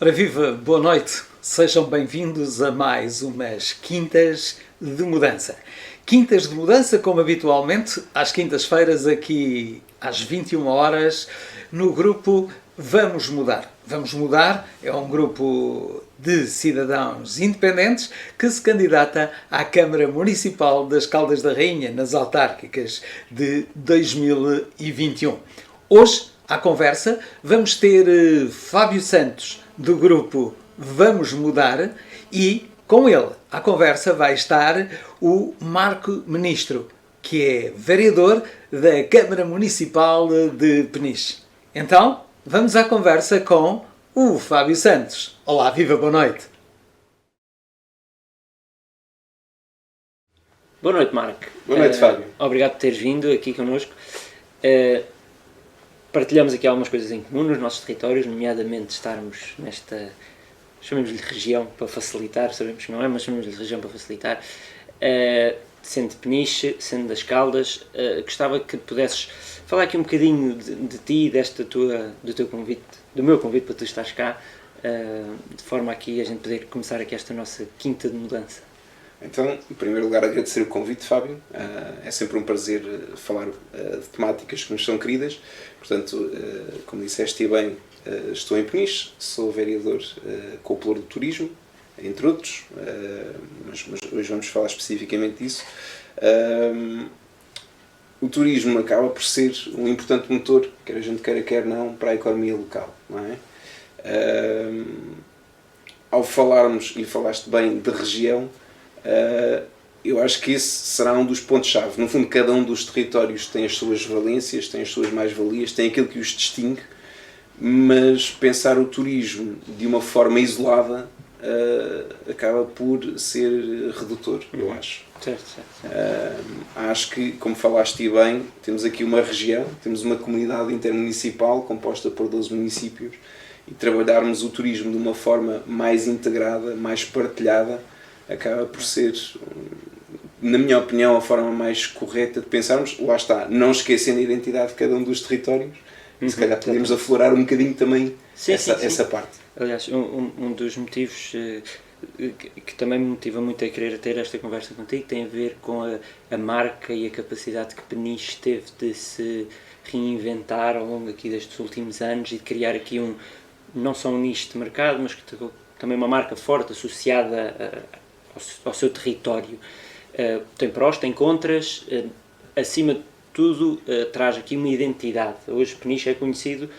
Ora viva, boa noite, sejam bem-vindos a mais umas Quintas de Mudança. Quintas de Mudança, como habitualmente, às quintas-feiras aqui às 21 horas, no grupo Vamos Mudar. Vamos Mudar é um grupo de cidadãos independentes que se candidata à Câmara Municipal das Caldas da Rainha, nas autárquicas de 2021. Hoje, à conversa, vamos ter Fábio Santos, do grupo Vamos Mudar, e com ele, à conversa, vai estar o Marco Ministro, que é vereador da Câmara Municipal de Peniche. Então, vamos à conversa com o Fábio Santos. Olá, viva, boa noite. Boa noite, Marco. Boa noite, Fábio. Obrigado por teres vindo aqui connosco. Partilhamos aqui algumas coisas em comum nos nossos territórios, nomeadamente estarmos nesta, chamemos-lhe região para facilitar, sabemos que não é, mas chamemos-lhe região para facilitar, sendo de Peniche, sendo das Caldas. Gostava que pudesses falar aqui um bocadinho de ti, do teu convite, do meu convite para tu estares cá, de forma aqui a gente poder começar aqui esta nossa quinta de mudança. Então, em primeiro lugar, agradecer o convite, Fábio. É sempre um prazer falar de temáticas que nos são queridas. Portanto, como disseste bem, estou em Peniche, sou vereador com o Pelour do Turismo, entre outros, mas hoje vamos falar especificamente disso. O turismo acaba por ser um importante motor, quer a gente queira, quer não, para a economia local, não é? Ao falarmos, e falaste bem, de região, eu acho que esse será um dos pontos-chave. No fundo, cada um dos territórios tem as suas valências, tem as suas mais-valias, tem aquilo que os distingue, mas pensar o turismo de uma forma isolada acaba por ser redutor, eu acho. Certo. Acho que, como falaste bem, temos aqui uma região, temos uma comunidade intermunicipal composta por 12 municípios, e trabalharmos o turismo de uma forma mais integrada, mais partilhada, acaba por ser, na minha opinião, a forma mais correta de pensarmos. Lá está, não esquecendo a identidade de cada um dos territórios, se calhar podemos aflorar um bocadinho também essa parte. Aliás, um dos motivos que também me motiva muito a querer ter esta conversa contigo tem a ver com a marca e a capacidade que Peniche teve de se reinventar ao longo aqui destes últimos anos e de criar aqui não só um nicho de mercado, mas também uma marca forte associada ao seu território. Tem prós, tem contras, acima de tudo traz aqui uma identidade. Hoje Peniche é conhecido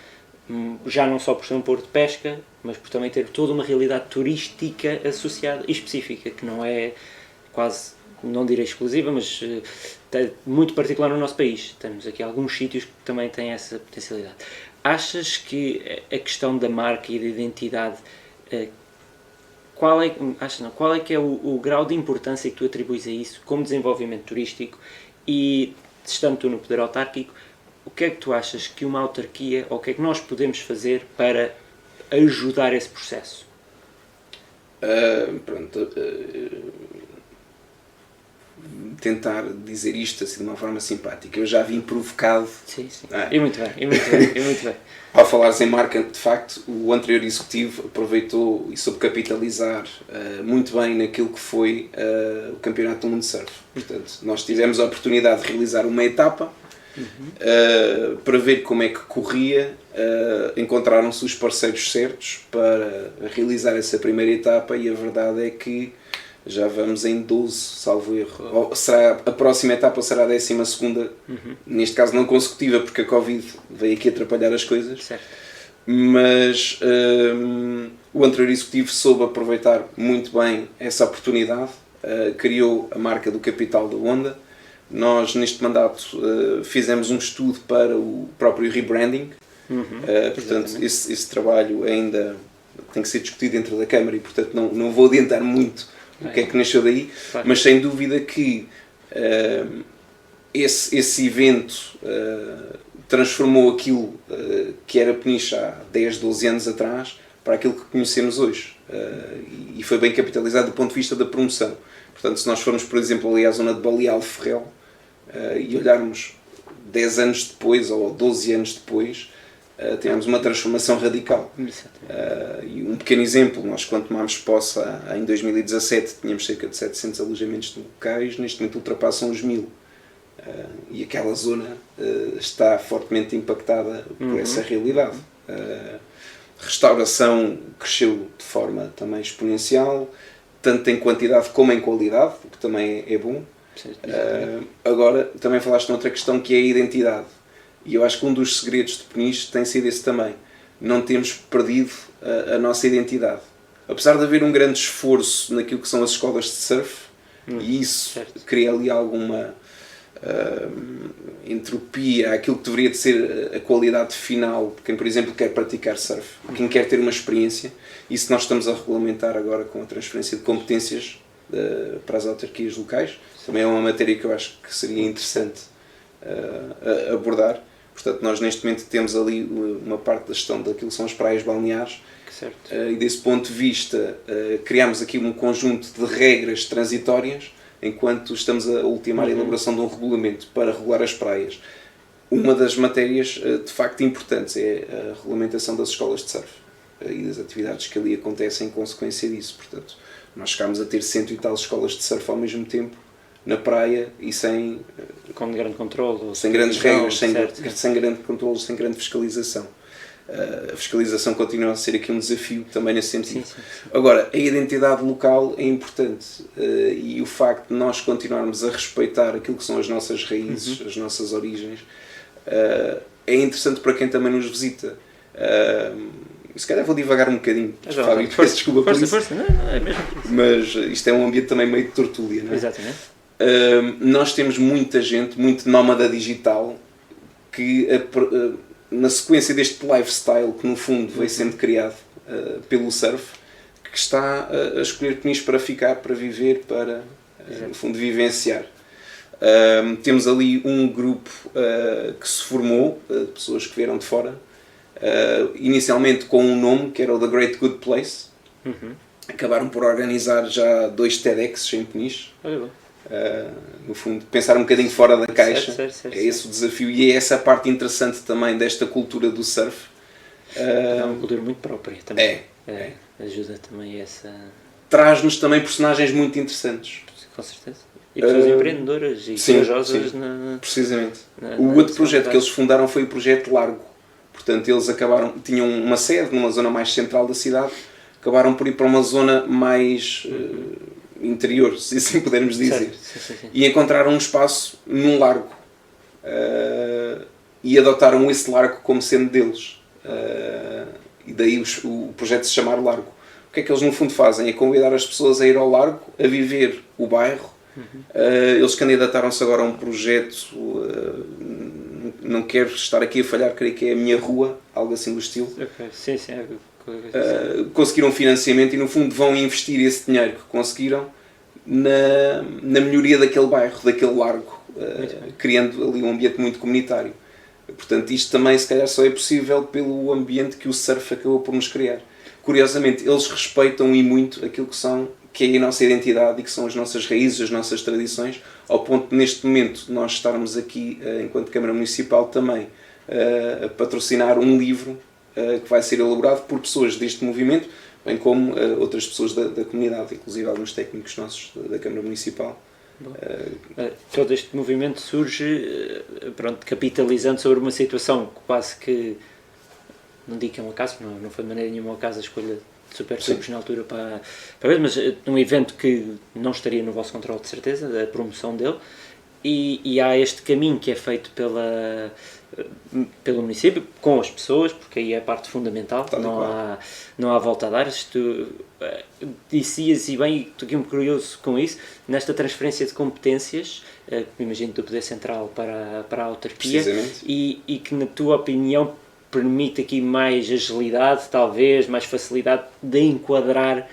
já não só por ser um porto de pesca, mas por também ter toda uma realidade turística associada e específica, que não é quase, não direi exclusiva, mas muito particular no nosso país. Temos aqui alguns sítios que também têm essa potencialidade. Achas que a questão da marca e da identidade, qual é que é o grau de importância que tu atribuis a isso como desenvolvimento turístico, e, estando tu no poder autárquico, o que é que tu achas que uma autarquia, ou o que é que nós podemos fazer para ajudar esse processo? Tentar dizer isto assim de uma forma simpática. Eu já vim provocado. Sim. E muito bem. Ao falares em marca, de facto, o anterior executivo aproveitou e soube capitalizar muito bem naquilo que foi o Campeonato do Mundo Surf. Portanto, nós tivemos a oportunidade de realizar uma etapa para ver como é que corria. Encontraram-se os parceiros certos para realizar essa primeira etapa, e a verdade é que já vamos em 12, salvo erro. A próxima etapa será a 12ª, neste caso não consecutiva, porque a Covid veio aqui atrapalhar as coisas. Certo. Mas o anterior executivo soube aproveitar muito bem essa oportunidade, criou a marca do Capital da Onda. Nós, neste mandato, fizemos um estudo para o próprio rebranding. Portanto, esse trabalho ainda tem que ser discutido dentro da Câmara e, portanto, não vou adiantar muito o que é que nasceu daí, mas sem dúvida que esse evento transformou aquilo que era Peniche há 10, 12 anos atrás para aquilo que conhecemos hoje, e foi bem capitalizado do ponto de vista da promoção. Portanto, se nós formos, por exemplo, ali à zona de Baleal de Ferrel e olharmos 10 anos depois ou 12 anos depois, tivemos uma transformação radical. E um pequeno exemplo, nós quando tomámos posse em 2017 tínhamos cerca de 700 alojamentos locais, neste momento ultrapassam os 1000. E aquela zona está fortemente impactada por essa realidade. A restauração cresceu de forma também exponencial, tanto em quantidade como em qualidade, o que também é bom. Agora, também falaste noutra questão que é a identidade. E eu acho que um dos segredos de Peniche tem sido esse também. Não temos perdido a nossa identidade. Apesar de haver um grande esforço naquilo que são as escolas de surf, e isso cria ali alguma entropia, aquilo que deveria de ser a qualidade final de quem, por exemplo, quer praticar surf, quem quer ter uma experiência. Isso nós estamos a regulamentar agora com a transferência de competências para as autarquias locais. Também é uma matéria que eu acho que seria interessante abordar. Portanto, nós neste momento temos ali uma parte da gestão daquilo que são as praias balneares. E desse ponto de vista criámos aqui um conjunto de regras transitórias enquanto estamos a ultimar a elaboração de um regulamento para regular as praias. Uma das matérias de facto importantes é a regulamentação das escolas de surf e das atividades que ali acontecem em consequência disso. Portanto, nós chegámos a ter 100 e tal escolas de surf ao mesmo tempo na praia e sem grande controle, sem grandes regras, sem grande controle, sem grande fiscalização. A fiscalização continua a ser aqui um desafio também nesse sentido. Sim. Agora, a identidade local é importante e o facto de nós continuarmos a respeitar aquilo que são as nossas raízes, as nossas origens, é interessante para quem também nos visita. Se calhar vou divagar um bocadinho, Fábio, peço desculpa por isso. Força. Não, é mesmo isso. Mas isto é um ambiente também meio de tertúlia, não é? Exatamente. Nós temos muita gente, muito nómada digital, que na sequência deste lifestyle que no fundo veio sendo criado pelo surf, que está a escolher Peniche para ficar, para viver, para no fundo vivenciar. Temos ali um grupo que se formou, pessoas que vieram de fora, inicialmente com um nome que era o The Great Good Place. Acabaram por organizar já 2 TEDx em Peniche. No fundo, pensar um bocadinho fora da caixa, certo, é esse o desafio e é essa a parte interessante também desta cultura do surf. É uma cultura muito própria também. Ajuda também essa... Traz-nos também personagens muito interessantes. Com certeza. E pessoas empreendedoras e corajosas. Precisamente. O outro projeto que eles fundaram foi o Projeto Largo. Portanto, eles tinham uma sede numa zona mais central da cidade, acabaram por ir para uma zona mais... interior, se assim pudermos dizer. Sim. E encontraram um espaço num largo e adotaram esse largo como sendo deles. E daí o projeto se chamar Largo. O que é que eles no fundo fazem? É convidar as pessoas a ir ao largo, a viver o bairro. Eles candidataram-se agora a um projeto, não quero estar aqui a falhar, creio que é a Minha Rua, algo assim do estilo. Sim. Conseguiram financiamento e no fundo vão investir esse dinheiro que conseguiram na melhoria daquele bairro, daquele largo, criando ali um ambiente muito comunitário. Portanto, isto também se calhar só é possível pelo ambiente que o surf acabou por nos criar. Curiosamente, eles respeitam e muito aquilo que é a nossa identidade e que são as nossas raízes, as nossas tradições, ao ponto de neste momento nós estarmos aqui, enquanto Câmara Municipal, também a patrocinar um livro que vai ser elaborado por pessoas deste movimento, bem como outras pessoas da comunidade, inclusive alguns técnicos nossos da Câmara Municipal. Todo este movimento surge capitalizando sobre uma situação que quase que, não digo que é um acaso, não foi de maneira nenhuma um acaso a escolha de Super Surfers na altura para ver, mas um evento que não estaria no vosso controle de certeza, a promoção dele, e há este caminho que é feito pelo município, com as pessoas, porque aí é a parte fundamental, não há volta a dar. Tu dizias, e bem, estou aqui um curioso com isso, nesta transferência de competências, imagino do Poder Central para a autarquia, e que na tua opinião permite aqui mais agilidade, talvez, mais facilidade de enquadrar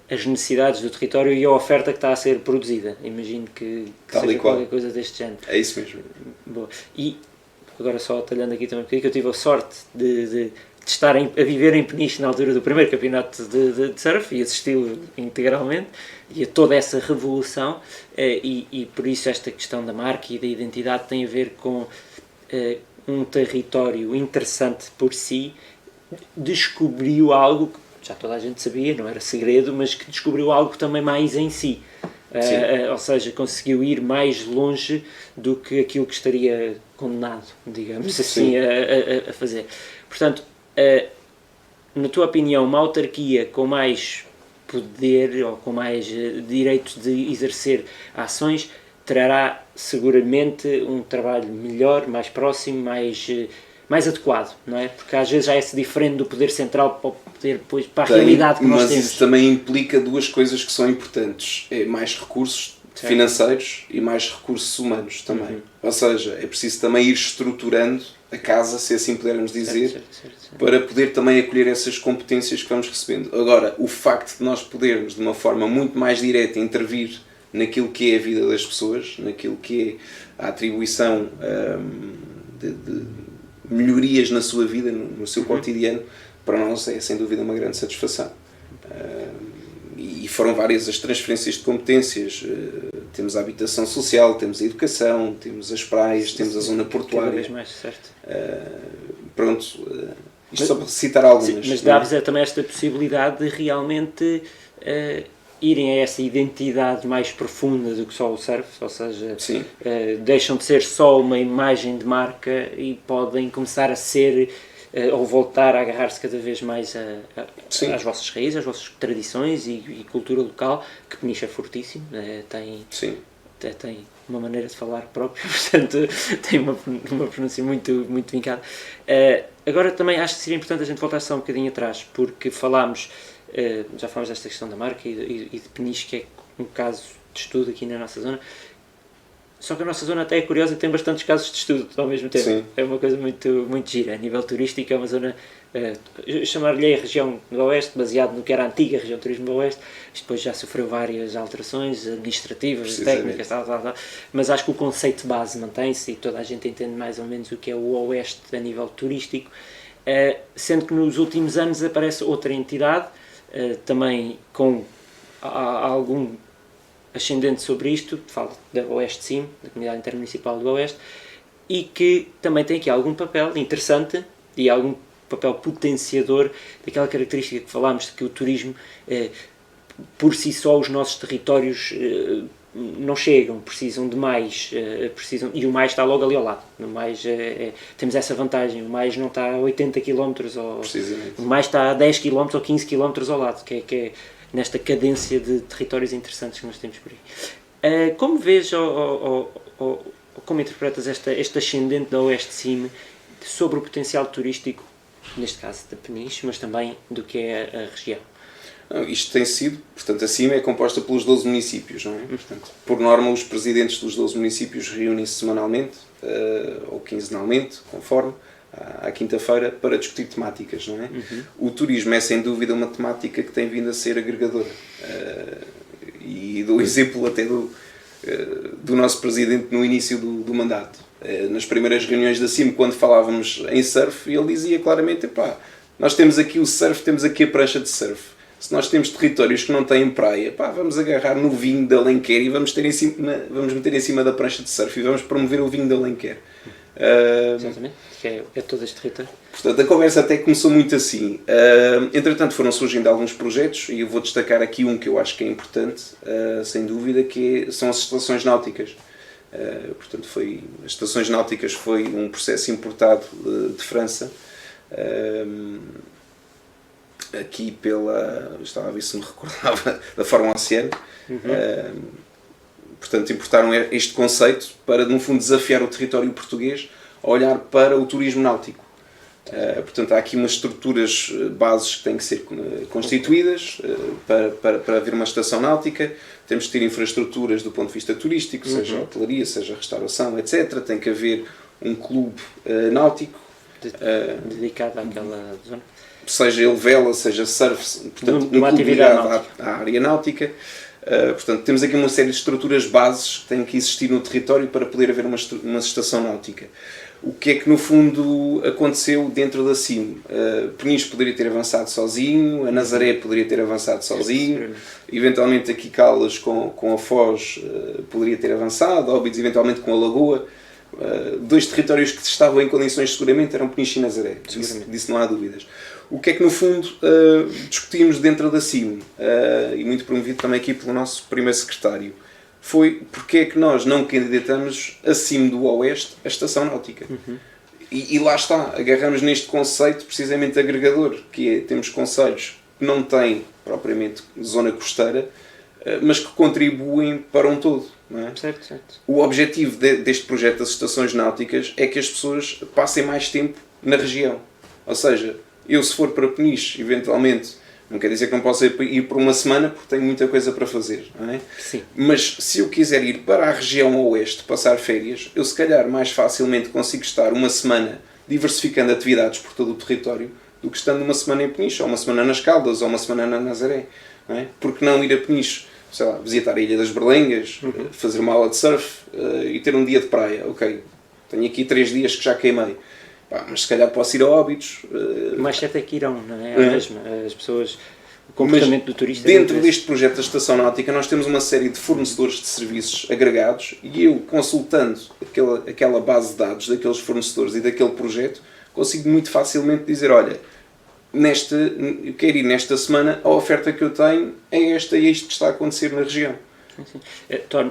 as necessidades do território e a oferta que está a ser produzida. Imagino que seja qualquer coisa deste género. É isso mesmo. Boa. E agora só atalhando aqui também, porque eu tive a sorte de estar a viver em Peniche na altura do primeiro campeonato de surf e assisti-lo integralmente e a toda essa revolução e por isso esta questão da marca e da identidade tem a ver com um território interessante por si, descobriu algo que já toda a gente sabia, não era segredo, mas que descobriu algo também mais em si. Ou seja, conseguiu ir mais longe do que aquilo que estaria condenado, digamos assim, a fazer. Portanto, na tua opinião, uma autarquia com mais poder ou com mais direito de exercer ações trará seguramente um trabalho melhor, mais próximo, mais adequado, não é? Porque às vezes já é diferente do poder central para o poder, depois, para a realidade que nós temos. Mas isso também implica duas coisas que são importantes. É mais recursos financeiros e mais recursos humanos também. Ou seja, é preciso também ir estruturando a casa, se assim pudermos dizer, para poder também acolher essas competências que vamos recebendo. Agora, o facto de nós podermos, de uma forma muito mais direta, intervir naquilo que é a vida das pessoas, naquilo que é a atribuição de melhorias na sua vida, no seu cotidiano, para nós é sem dúvida uma grande satisfação. E foram várias as transferências de competências. Temos a habitação social, temos a educação, temos as praias, temos a zona portuária. Cada vez mais, certo. Pronto, isto só para citar algumas. Mas dá-vos também esta possibilidade de realmente irem a essa identidade mais profunda do que só o surf, ou seja, deixam de ser só uma imagem de marca e podem começar a ser ou voltar a agarrar-se cada vez mais às vossas raízes, às vossas tradições e cultura local, que Peniche é fortíssimo, tem uma maneira de falar própria, portanto tem uma pronúncia muito, muito vincada. Agora também acho que seria importante a gente voltar só um bocadinho atrás, porque já falámos desta questão da marca e de Peniche, que é um caso de estudo aqui na nossa zona. Só que a nossa zona até é curiosa e tem bastantes casos de estudo ao mesmo tempo. Sim. É uma coisa muito, muito gira. A nível turístico é uma zona, chamar-lhe a região do Oeste, baseado no que era a antiga região de turismo do Oeste. Isto depois já sofreu várias alterações administrativas, técnicas, tal. Mas acho que o conceito base mantém-se e toda a gente entende mais ou menos o que é o Oeste a nível turístico. Sendo que nos últimos anos aparece outra entidade, também com algum ascendente sobre isto, falo da Oeste Sim, da Comunidade Intermunicipal do Oeste, e que também tem aqui algum papel interessante e algum papel potenciador daquela característica que falámos, de que o turismo, por si só, os nossos territórios não chegam, precisam de mais, e o mais está logo ali ao lado. O mais, temos essa vantagem, o mais não está a 80 km, o mais está a 10 km ou 15 km ao lado, que é nesta cadência de territórios interessantes que nós temos por aí. Como vês ou como interpretas este ascendente da Oeste Cime sobre o potencial turístico, neste caso da Peniche, mas também do que é a região? Isto tem sido, portanto, a CIMA é composta pelos 12 municípios, não é? Portanto, por norma, os presidentes dos 12 municípios reúnem-se semanalmente ou quinzenalmente, conforme, à quinta-feira, para discutir temáticas, não é? O turismo é, sem dúvida, uma temática que tem vindo a ser agregadora. E dou exemplo até do nosso presidente no início do mandato. Nas primeiras reuniões da CIMA, quando falávamos em surf, ele dizia claramente, nós temos aqui o surf, temos aqui a prancha de surf. Se nós temos territórios que não têm praia, vamos agarrar no vinho de Alenquer e vamos meter em cima da prancha de surf e vamos promover o vinho de Alenquer. Exatamente, que é todo este território. Portanto, a conversa até começou muito assim. Entretanto, foram surgindo alguns projetos e eu vou destacar aqui um que eu acho que é importante, sem dúvida, são as estações náuticas. Portanto, as estações náuticas foi um processo importado de França, aqui estava a ver se me recordava, da Fórmula Oceano. Portanto, importaram este conceito para, no fundo, desafiar o território português a olhar para o turismo náutico. Portanto, há aqui umas estruturas bases que têm que ser constituídas para haver uma estação náutica. Temos que ter infraestruturas do ponto de vista turístico, seja hotelaria, seja restauração, etc. Tem que haver um clube náutico dedicado àquela zona. Seja ele vela, seja surf, portanto, uma atividade à área náutica. Portanto, temos aqui uma série de estruturas bases que têm que existir no território para poder haver uma estação náutica. O que é que, no fundo, aconteceu dentro da CIM? Peniche poderia ter avançado sozinho, a Nazaré poderia ter avançado sozinho, eventualmente aqui Caldas com a Foz poderia ter avançado, Óbidos eventualmente com a Lagoa. dois territórios que estavam em condições de seguramento eram Peniche e Nazaré. Disso não há dúvidas. O que é que, no fundo, discutimos dentro da CIM, e muito promovido também aqui pelo nosso primeiro secretário, foi porque é que nós não candidatamos acima do Oeste a estação náutica. E lá está, agarramos neste conceito precisamente agregador, que é, temos concelhos que não têm propriamente zona costeira, mas que contribuem para um todo. Não é? Certo. O objetivo deste projeto das estações náuticas é que as pessoas passem mais tempo na região. Ou seja, eu se for para Peniche, eventualmente, não quer dizer que não possa ir por uma semana porque tenho muita coisa para fazer, não é? Sim. Mas se eu quiser ir para a região oeste passar férias, eu se calhar mais facilmente consigo estar uma semana diversificando atividades por todo o território do que estando uma semana em Peniche, ou uma semana nas Caldas, ou uma semana na Nazaré. Não é? Porque não ir a Peniche, sei lá, visitar a Ilha das Berlengas, fazer uma aula de surf e ter um dia de praia. Ok, tenho aqui 3 dias que já queimei. Mas se calhar posso ir a Óbidos. O mais certo é que irão, não é? Mesmo. As pessoas, o comportamento do turista. Dentro deste projeto da Estação Náutica, nós temos uma série de fornecedores de serviços agregados e eu, consultando aquela base de dados daqueles fornecedores e daquele projeto, consigo muito facilmente dizer: olha, eu quero ir nesta semana, a oferta que eu tenho é esta e é isto que está a acontecer na região. Sim.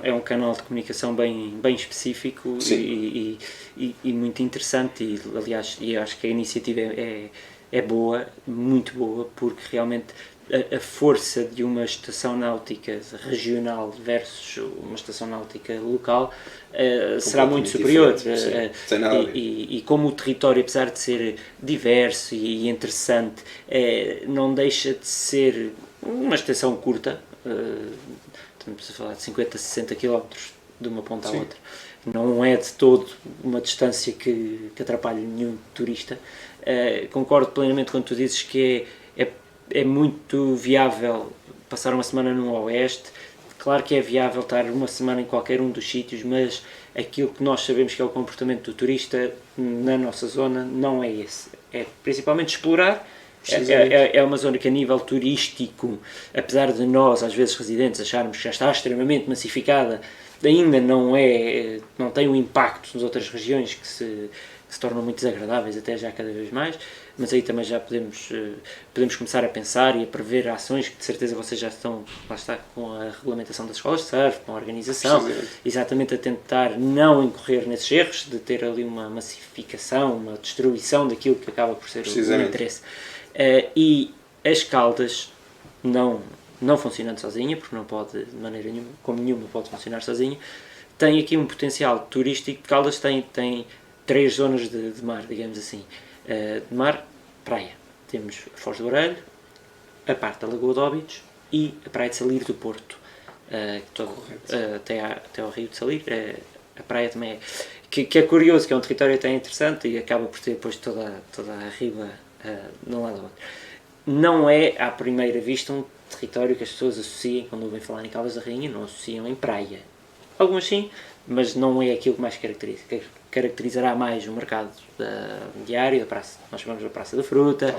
É um canal de comunicação bem específico e muito interessante e, aliás, eu acho que a iniciativa é boa, muito boa, porque realmente a força de uma estação náutica regional versus uma estação náutica local será muito superior. E como o território, apesar de ser diverso e interessante, não deixa de ser uma estação curta. Estamos a falar de 50 a 60 km de uma ponta à outra. Não é de todo uma distância que atrapalhe nenhum turista. Concordo plenamente quando tu dizes que é muito viável passar uma semana no Oeste. Claro que é viável estar uma semana em qualquer um dos sítios, mas aquilo que nós sabemos que é o comportamento do turista na nossa zona não é esse. É principalmente explorar. É uma zona que a nível turístico, apesar de nós, às vezes residentes, acharmos que já está extremamente massificada, ainda não tem o impacto nas outras regiões que se tornam muito desagradáveis, até já cada vez mais, mas aí também já podemos começar a pensar e a prever ações que de certeza vocês já estão, lá está, com a regulamentação das escolas de surf, com a organização, exatamente a tentar não incorrer nesses erros, de ter ali uma massificação, uma destruição daquilo que acaba por ser o interesse. E as Caldas não funcionando sozinha, porque não pode de maneira nenhuma, como nenhuma pode funcionar sozinha, tem aqui um potencial turístico. Caldas tem 3 zonas de mar, digamos assim. De mar, praia. Temos a Foz do Orelho, a parte da Lagoa de Óbidos e a Praia de Salir do Porto. Até ao Rio de Salir, a praia também é. Que é curioso, que é um território até interessante e acaba por ter depois toda a riba de um lado ao outro. Não é, à primeira vista, um território que as pessoas associam, quando ouvem falar em Caldas da Rainha, não associam em praia. Algumas sim, mas não é aquilo que mais caracteriza. Caracterizará mais o mercado diário, a praça, nós chamamos de Praça da Fruta,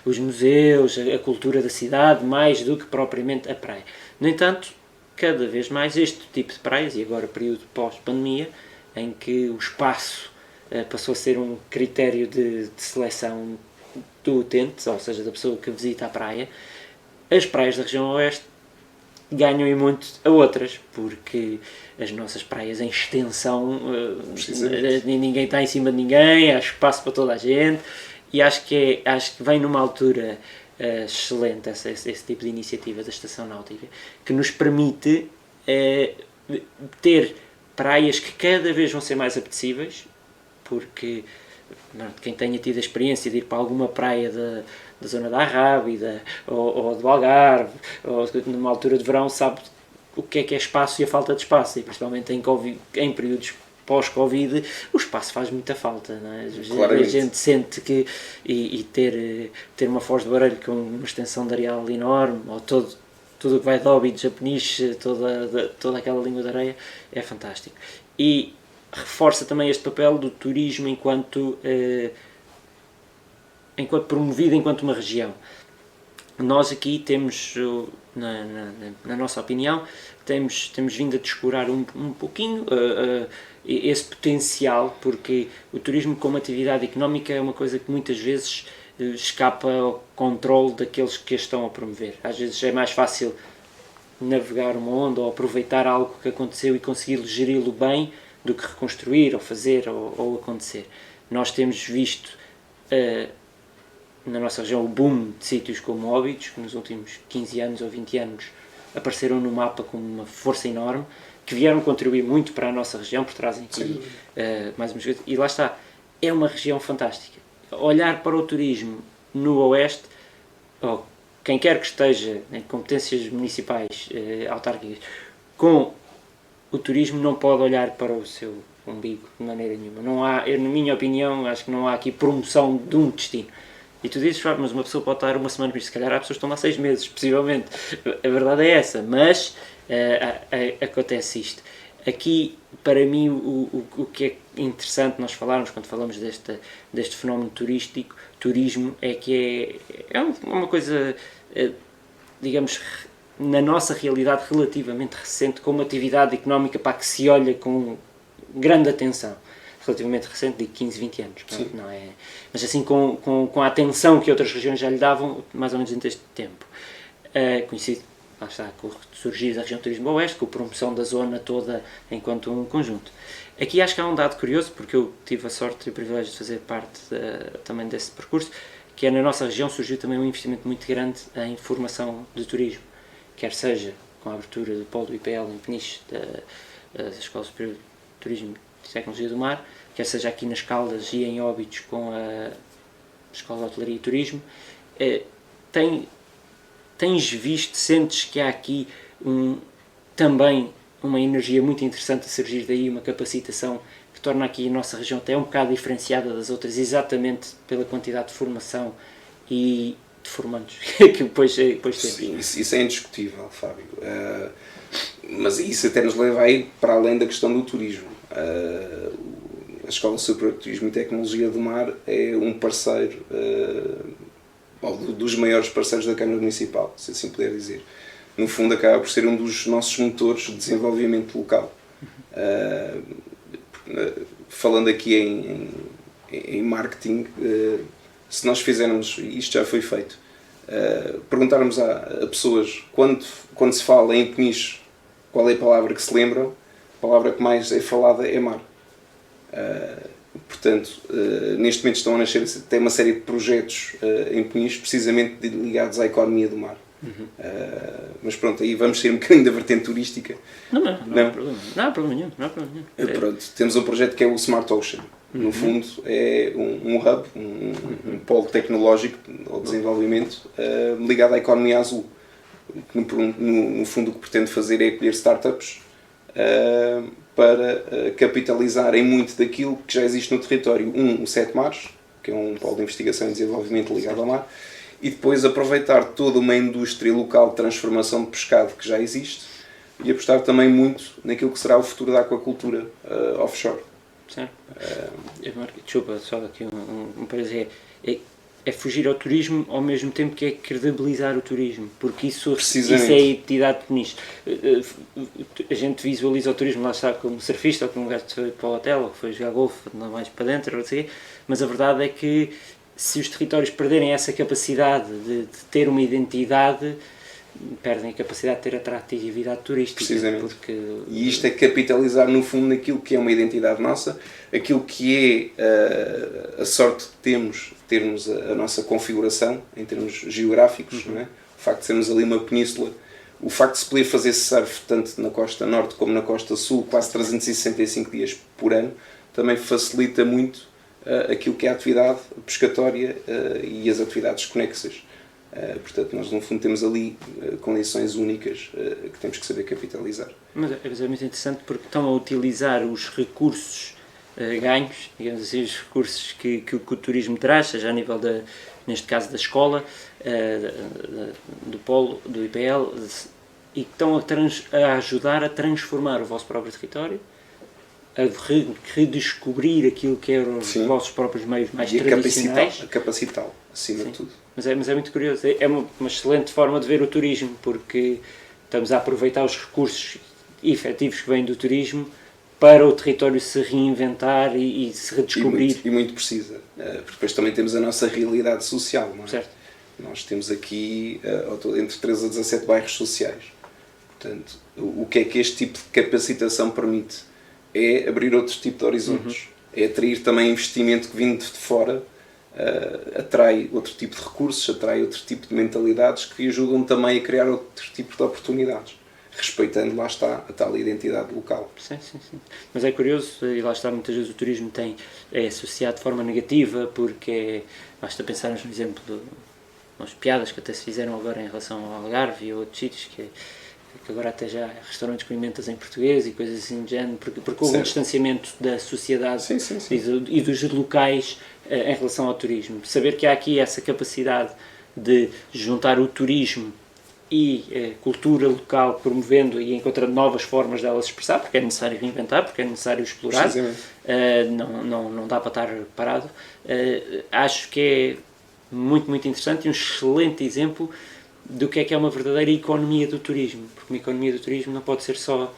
os museus, a cultura da cidade, mais do que propriamente a praia. No entanto, cada vez mais este tipo de praias, e agora período pós-pandemia, em que o espaço passou a ser um critério de seleção do utente, ou seja, da pessoa que visita a praia, as praias da região oeste ganham em muito a outras, porque as nossas praias em extensão, ninguém está em cima de ninguém, há espaço para toda a gente, e acho que vem numa altura excelente esse tipo de iniciativa da Estação Náutica, que nos permite ter praias que cada vez vão ser mais apetecíveis, porque quem tenha tido a experiência de ir para alguma praia da zona da Arrábida ou do Algarve, ou numa altura de verão, sabe o que é espaço e a falta de espaço, e principalmente em períodos pós-Covid, o espaço faz muita falta, não é? A gente sente que e ter uma Foz do Orelho com uma extensão de areal enorme, ou tudo o que vai de Óbidos a Peniche, toda aquela língua de areia, é fantástico. E reforça também este papel do turismo enquanto promovido enquanto uma região. nós aqui temos, na nossa opinião, temos vindo a descurar um pouquinho esse potencial, porque o turismo como atividade económica é uma coisa que muitas vezes escapa ao controle daqueles que a estão a promover. Às vezes é mais fácil navegar uma onda ou aproveitar algo que aconteceu e conseguir geri-lo bem do que reconstruir ou fazer ou acontecer. Nós temos visto na nossa região o boom de sítios como Óbidos, que nos últimos 15 anos ou 20 anos apareceram no mapa com uma força enorme, que vieram contribuir muito para a nossa região, porque trazem aqui mais umas coisas. E lá está, é uma região fantástica. Olhar para o turismo no Oeste, ou quem quer que esteja em competências municipais, autárquicas, com o turismo não pode olhar para o seu umbigo de maneira nenhuma. Não há, na minha opinião, acho que não há aqui promoção de um destino. E tu dizes, mas uma pessoa pode estar uma semana, se calhar há pessoas que estão lá 6 meses, possivelmente. A verdade é essa, mas acontece isto. Aqui, para mim, o que é interessante nós falarmos, quando falamos deste fenómeno turismo, é que é uma coisa, digamos, na nossa realidade relativamente recente, com uma atividade económica para que se olha com grande atenção. Relativamente recente, de 15, 20 anos. Não é? Mas assim, com a atenção que outras regiões já lhe davam, mais ou menos dentro deste tempo. Coincide, lá está, com o surgir da região Turismo Oeste, com a promoção da zona toda enquanto um conjunto. Aqui acho que há um dado curioso, porque eu tive a sorte e o privilégio de fazer parte também desse percurso, que é na nossa região surgiu também um investimento muito grande em formação de turismo, quer seja com a abertura do polo do IPL em Peniche, da Escola Superior de Turismo de Tecnologia do Mar, quer seja aqui nas Caldas e em Óbidos com a Escola de Hotelaria e Turismo. Tens visto, sentes que há aqui também uma energia muito interessante a surgir daí, uma capacitação que torna aqui a nossa região até um bocado diferenciada das outras, exatamente pela quantidade de formação e de formandos que depois temos. Sim, isso é indiscutível, Fábio. Mas isso até nos leva a ir para além da questão do turismo. A Escola Superior de Turismo e Tecnologia do Mar é um parceiro, ou dos maiores parceiros da Câmara Municipal, se assim puder dizer. No fundo, acaba por ser um dos nossos motores de desenvolvimento local. Falando aqui em marketing, se nós fizermos, isto já foi feito, perguntarmos a pessoas quando se fala em Peniche, qual é a palavra que se lembram, a palavra que mais é falada é mar. Portanto, neste momento estão a nascer até uma série de projetos em Peniche, precisamente ligados à economia do mar. Mas pronto, aí vamos ser um bocadinho da vertente turística. Não há problema. Não há problema nenhum. Pronto, temos um projeto que é o Smart Ocean. No fundo, é um hub, um polo tecnológico ou desenvolvimento ligado à economia azul. No fundo, o que pretende fazer é acolher startups para capitalizar em muito daquilo que já existe no território. O Sete Mares, que é um polo de investigação e desenvolvimento ligado ao mar, e depois aproveitar toda uma indústria local de transformação de pescado que já existe e apostar também muito naquilo que será o futuro da aquacultura offshore. Certo. Desculpa, só aqui um parecer. É fugir ao turismo ao mesmo tempo que é credibilizar o turismo, porque isso é a identidade de Peniche. A gente visualiza o turismo, lá está, como surfista, ou como um gajo que foi para o hotel, ou que foi jogar golfe, não mais para dentro, mas a verdade é que se os territórios perderem essa capacidade de ter uma identidade, perdem a capacidade de ter atratividade turística. Precisamente. Porque... E isto é capitalizar no fundo naquilo que é uma identidade nossa, aquilo que é a sorte que termos a nossa configuração em termos geográficos, não é? O facto de sermos ali uma península, o facto de se poder fazer surf tanto na costa norte como na costa sul, quase 365 dias por ano, também facilita muito aquilo que é a atividade pescatória e as atividades conexas. Portanto, nós no fundo temos ali condições únicas que temos que saber capitalizar. Mas é muito interessante porque estão a utilizar os recursos ganhos, digamos assim, os recursos que o turismo traz, seja a nível, neste caso, da escola, do polo, do IPL, e estão a ajudar a transformar o vosso próprio território, a redescobrir aquilo que eram os vossos próprios meios mais tradicionais. Capacitá-lo. acima de tudo. Mas é muito curioso, é uma excelente forma de ver o turismo, porque estamos a aproveitar os recursos efetivos que vêm do turismo para o território se reinventar e se redescobrir. E muito precisa, porque depois também temos a nossa realidade social, não é? Certo. Nós temos aqui entre 13 a 17 bairros sociais. Portanto, o que é que este tipo de capacitação permite? É abrir outro tipo de horizontes, é atrair também investimento que vindo de fora, atrai outro tipo de recursos, atrai outro tipo de mentalidades que ajudam também a criar outro tipo de oportunidades, respeitando, lá está, a tal identidade local. Sim. Mas é curioso, e lá está, muitas vezes o turismo é associado de forma negativa, porque basta pensarmos no exemplo de umas piadas que até se fizeram agora em relação ao Algarve e a outros sítios, que agora até já há restaurantes com emendas em português e coisas assim do género, porque houve um distanciamento da sociedade e dos locais em relação ao turismo. Saber que há aqui essa capacidade de juntar o turismo e cultura local, promovendo e encontrando novas formas de elas expressar, porque é necessário reinventar, porque é necessário explorar, não dá para estar parado. Acho que é muito, muito interessante e um excelente exemplo do que é uma verdadeira economia do turismo, porque uma economia do turismo não pode ser só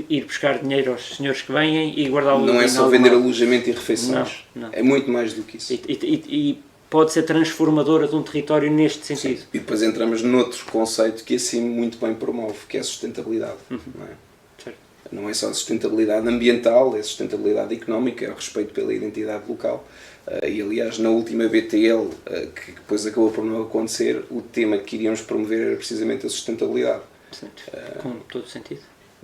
ir buscar dinheiro aos senhores que vêm e guardá-lo. Não é só vender alojamento e refeições, não. É muito mais do que isso. E pode ser transformadora de um território neste sentido. Sim. E depois entramos noutro conceito que assim muito bem promove, que é a sustentabilidade. Não é? Certo. Não é só a sustentabilidade ambiental, é a sustentabilidade económica, é o respeito pela identidade local. E aliás, na última BTL, que depois acabou por não acontecer, o tema que iríamos promover era precisamente a sustentabilidade. Com todo o sentido.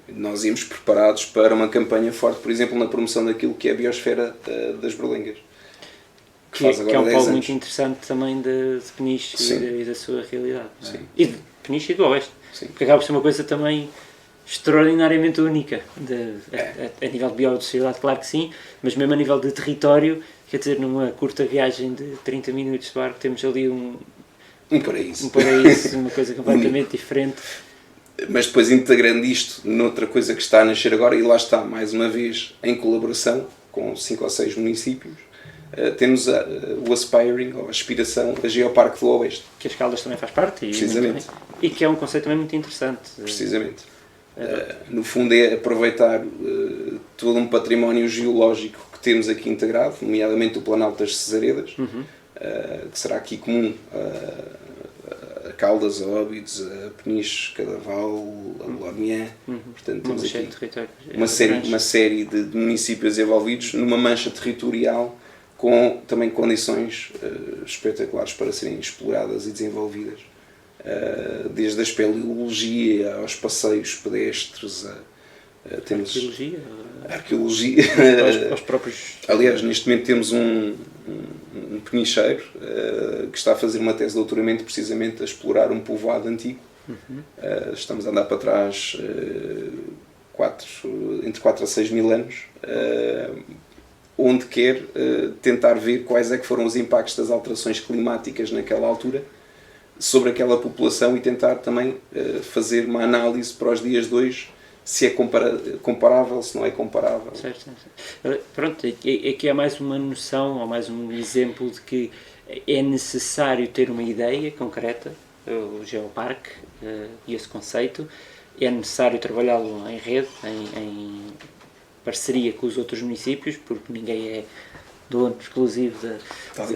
Nós íamos preparados para uma campanha forte, por exemplo, na promoção daquilo que é a biosfera das Berlengas. Que é um polo muito interessante também de Peniche e da sua realidade. Não é? E de Peniche e do Oeste. Sim. Porque acaba por ser uma coisa também extraordinariamente única. A nível de biodiversidade, claro que sim, mas mesmo a nível de território, quer dizer, numa curta viagem de 30 minutos de barco, temos ali um paraíso, uma coisa completamente diferente. Mas depois integrando isto noutra coisa que está a nascer agora, e lá está, mais uma vez, em colaboração com 5 ou 6 municípios, temos o Aspiring, ou a Aspiração, a Geoparque do Oeste. Que as Caldas também faz parte. Precisamente. E que é um conceito também muito interessante. Precisamente. No fundo é aproveitar todo um património geológico que temos aqui integrado, nomeadamente o Planalto das Cesaredas, que será aqui comum a Caldas, a Óbidos, a Peniche, Cadaval, a Lormian. Portanto, temos aqui uma série de municípios envolvidos numa mancha territorial com também condições espetaculares para serem exploradas e desenvolvidas. Desde a espeleologia aos passeios pedestres, temos arqueologia. Aos próprios... Aliás, neste momento temos um penicheiro que está a fazer uma tese de doutoramento precisamente a explorar um povoado antigo. Estamos a andar para trás entre 4 a 6 mil anos, onde quer tentar ver quais é que foram os impactos das alterações climáticas naquela altura sobre aquela população e tentar também fazer uma análise para os dias de hoje, se é comparável, se não é comparável. Certo. Pronto, aqui é mais uma noção, ou mais um exemplo de que é necessário ter uma ideia concreta, o Geoparque e esse conceito, é necessário trabalhá-lo em rede, em parceria com os outros municípios, porque ninguém é dono exclusivo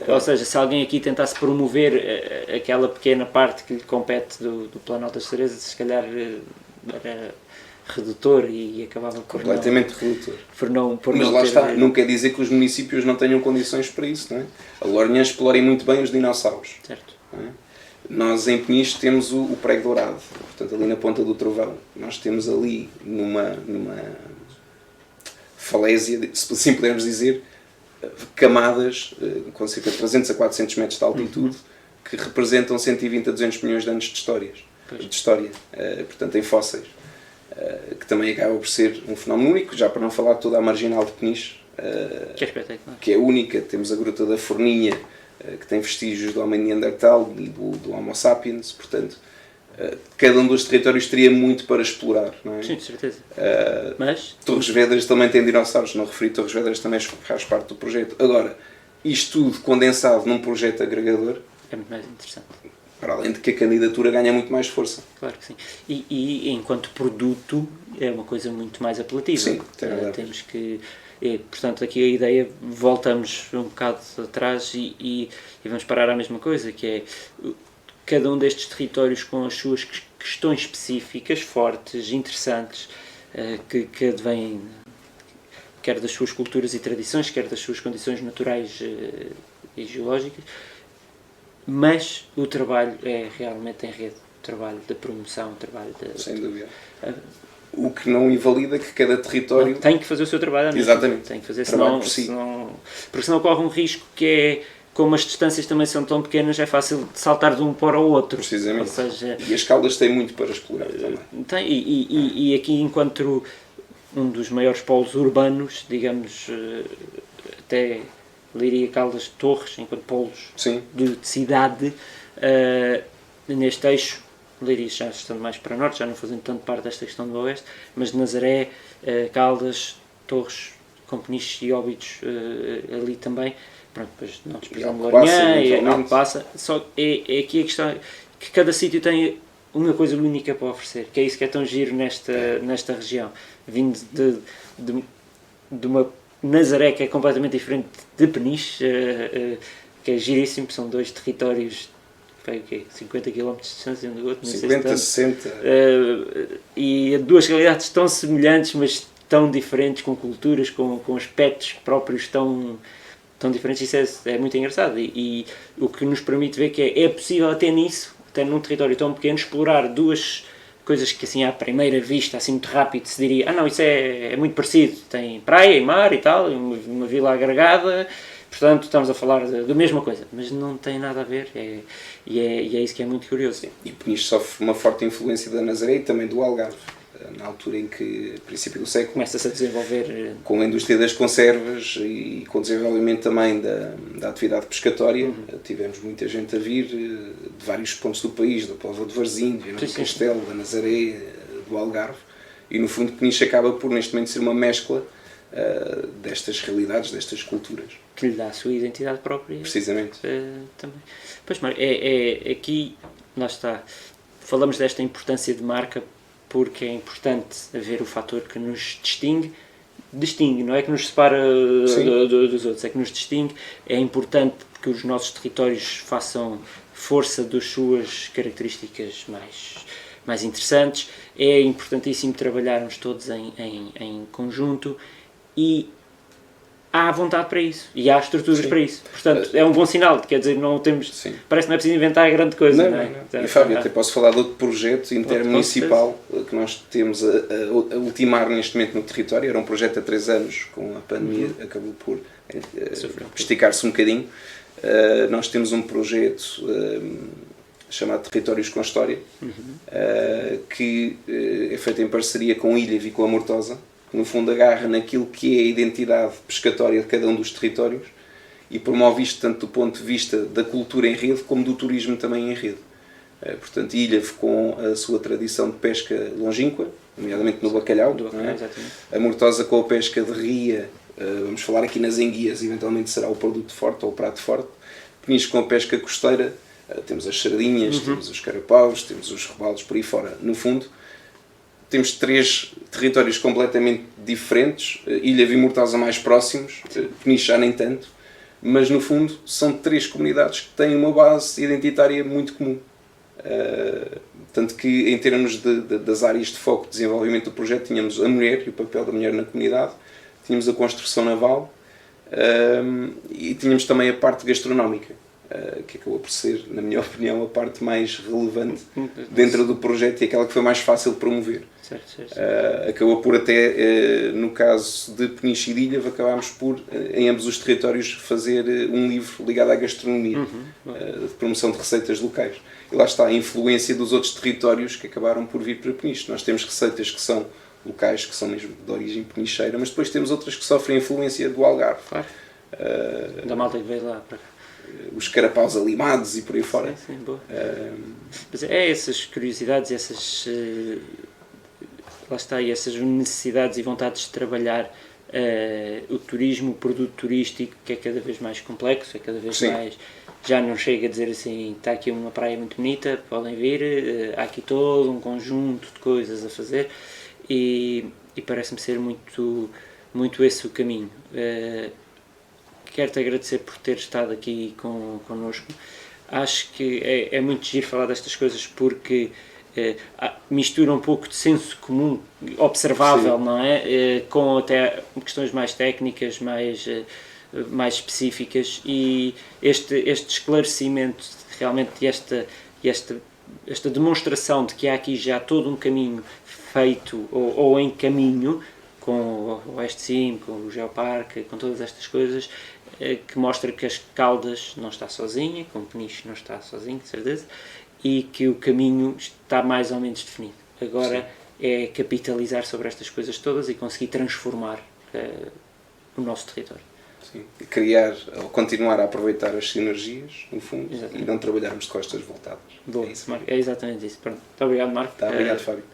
ou seja, se alguém aqui tentasse promover aquela pequena parte que lhe compete do Planalto das Cesaredas, se calhar era redutor e acabava por completamente redutor. Mas lá está, não quer dizer que os municípios não tenham condições para isso, não é? A Lourinhã explora muito bem os dinossauros. Certo. Não é? Nós em Peniche temos o Prego Dourado, portanto ali na Ponta do Trovão. Nós temos ali numa falésia, se assim pudermos dizer, camadas com cerca de 300 a 400 metros de altitude que representam 120 a 200 milhões de anos de história, portanto em fósseis, que também acaba por ser um fenómeno único, já para não falar de toda a marginal de Peniche, que é espetacular, que é única. Temos a Gruta da Forninha, que tem vestígios do homem neandertal e do Homo sapiens, portanto cada um dos territórios teria muito para explorar, não é? Sim, de certeza. Mas Torres Vedras também tem dinossauros, não referi, Torres Vedras também faz parte do projeto. Agora, isto tudo condensado num projeto agregador, É muito mais interessante. para além de que a candidatura ganha muito mais força. Claro que sim. E enquanto produto é uma coisa muito mais apelativa. Sim, tem verdade. Temos que... portanto, aqui a ideia, voltamos um bocado atrás e vamos parar à mesma coisa, que é cada um destes territórios com as suas questões específicas, fortes, interessantes, que advêm quer das suas culturas e tradições, quer das suas condições naturais e geológicas, mas o trabalho é realmente em rede, o trabalho da promoção, o trabalho de... Sem dúvida. O que não invalida que cada território... Tem que fazer o seu trabalho. Exatamente. Tem que fazer, Trabalho porque senão corre um risco que é, como as distâncias também são tão pequenas, é fácil de saltar de um para o outro. Precisamente. Ou seja, E as Caldas têm muito para explorar também. tem, e aqui, enquanto um dos maiores polos urbanos, digamos, até Leiria, Caldas, Torres, enquanto polos Sim. de cidade, neste eixo, Leiria já estando mais para norte, já não fazendo tanto parte desta questão do oeste, mas Nazaré, Caldas, Torres, com Peniche e Óbidos ali também, pronto, depois não desprezando Lourinhã e Alcobaça, só é aqui a questão que cada sítio tem uma coisa única para oferecer, que é isso que é tão giro nesta região, vindo de uma Nazaré que é completamente diferente de Peniche, que é giríssimo, são dois territórios, foi o quê? 50 km de distância um do outro, 50, 60. E duas realidades tão semelhantes, mas tão diferentes, com culturas, com aspectos próprios tão diferentes. Isso é muito engraçado e o que nos permite ver que é possível até nisso, até num território tão pequeno, explorar duas coisas que assim à primeira vista, assim muito rápido, se diria, não, isso é muito parecido, tem praia e mar e tal, uma vila agregada, portanto estamos a falar da mesma coisa, mas não tem nada a ver, e é isso que é muito curioso. Sim. E Peniche sofre uma forte influência da Nazaré e também do Algarve, na altura em que, a princípio do século, começa-se a desenvolver com a indústria das conservas e com o desenvolvimento também da atividade pescatória, tivemos muita gente a vir de vários pontos do país, do Póvoa de Varzim, de Viana do Castelo, da Nazaré, do Algarve, e no fundo Peniche acaba por neste momento ser uma mescla destas realidades, destas culturas. Que lhe dá a sua identidade própria. Precisamente. Também. Pois, Mário, aqui, lá está, falamos desta importância de marca porque é importante haver o fator que nos distingue, não é que nos separa dos outros, é que nos distingue. É importante que os nossos territórios façam força das suas características mais interessantes. É importantíssimo trabalharmos todos em conjunto e há vontade para isso e há estruturas para isso. Portanto, é um bom sinal, quer dizer, não temos, parece que não é preciso inventar grande coisa. Não. E Fábio, até posso falar de outro projeto intermunicipal que nós temos a ultimar neste momento no território. Era um projeto há 3 anos, com a pandemia acabou por esticar-se um bocadinho. Nós temos um projeto chamado Territórios com História, que é feito em parceria com Ilha e com a Mortosa, que no fundo agarra naquilo que é a identidade pescatória de cada um dos territórios e promove isto tanto do ponto de vista da cultura em rede como do turismo também em rede. Portanto, Ilha com a sua tradição de pesca longínqua, nomeadamente no bacalhau, a Mortosa com a pesca de ria, vamos falar aqui nas enguias, eventualmente será o produto forte ou o prato forte. Peniche com a pesca costeira, temos as sardinhas, temos os carapaus, temos os robalos por aí fora. No fundo, temos 3 territórios completamente diferentes, Ilha e Mortosa mais próximos, Peniche já nem tanto, mas no fundo são 3 comunidades que têm uma base identitária muito comum. Tanto que em termos das áreas de foco de desenvolvimento do projeto tínhamos a mulher e o papel da mulher na comunidade, tínhamos a construção naval e tínhamos também a parte gastronómica, que acabou por ser, na minha opinião, a parte mais relevante dentro do projeto e aquela que foi mais fácil de promover. Certo. Acabou por até, no caso de Peniche e de Ilha, acabámos por, em ambos os territórios, fazer um livro ligado à gastronomia, de promoção de receitas locais. E lá está a influência dos outros territórios que acabaram por vir para Peniche. Nós temos receitas que são locais, que são mesmo de origem penicheira, mas depois temos outras que sofrem influência do Algarve. Claro. Da malta que veio lá para cá. Os carapaus alimados e por aí fora. Sim, boa. Mas é essas curiosidades, essas lá está, e essas necessidades e vontades de trabalhar o turismo, o produto turístico, que é cada vez mais complexo, é cada vez Sim. mais... Já não chega a dizer assim, está aqui uma praia muito bonita, podem vir, há aqui todo um conjunto de coisas a fazer, e parece-me ser muito esse o caminho. Quero-te agradecer por ter estado aqui connosco. Acho que é muito giro falar destas coisas porque mistura um pouco de senso comum observável, Sim. não é? Com até questões mais técnicas, mais específicas, e este esclarecimento, realmente esta demonstração de que há aqui já todo um caminho feito ou em caminho, com o West Sim, com o Geoparque, com todas estas coisas, que mostra que as Caldas não está sozinha, que o Peniche não está sozinho, de certeza, e que o caminho está mais ou menos definido. Agora é capitalizar sobre estas coisas todas e conseguir transformar o nosso território. Sim. Criar, ou continuar a aproveitar as sinergias, no fundo, Exatamente. e não trabalharmos de costas voltadas. Boa, É isso. Marco, é exatamente isso. Pronto. Muito obrigado, Marco. Tá, obrigado, Fábio.